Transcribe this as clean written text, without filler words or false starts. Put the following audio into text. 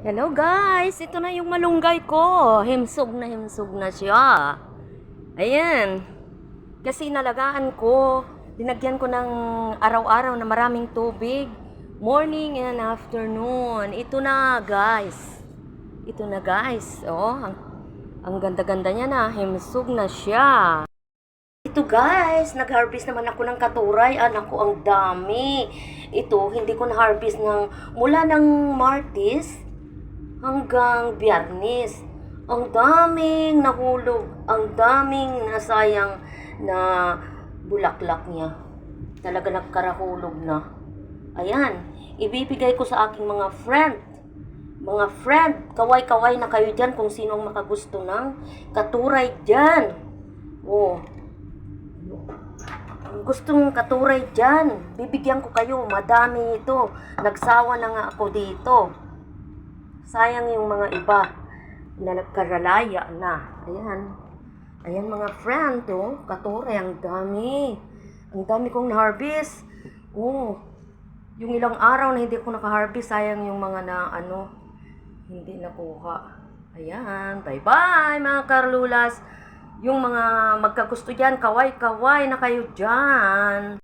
Hello guys, ito na yung malunggay ko. Himsog na siya. Ayan. Kasi nalagaan ko, dinagyan ko ng araw-araw na maraming tubig. Morning and afternoon. Ito na guys. Ito na guys. Oh, ang ganda-ganda niya na. Himsog na siya. Ito guys, nag-harvest naman ako ng katuray. Anak ko, ang dami. Ito, hindi ko na-harvest mula ng Martes hanggang Biyernes. Ang daming nahulog, ang daming nasayang na bulaklak niya. Talaga nagkarahulog na. Ayan, ibibigay ko sa aking mga friend. Mga friend, kaway-kaway na kayo dyan kung sino ang makagusto ng katuray dyan. Oh, gustong katuray dyan, bibigyan ko kayo. Madami ito. Nagsawa na nga ako dito. Sayang yung mga iba na nagkaralaya na. Ayan. Ayan mga friend, oh. Katuray, ang dami. Ang dami kong na-harvest. Oh. Yung ilang araw na hindi ko naka-harvest, sayang yung mga hindi nakuha. Ayan. Bye-bye mga Karlulas. Yung mga magkagusto dyan, kaway-kaway na kayo dyan.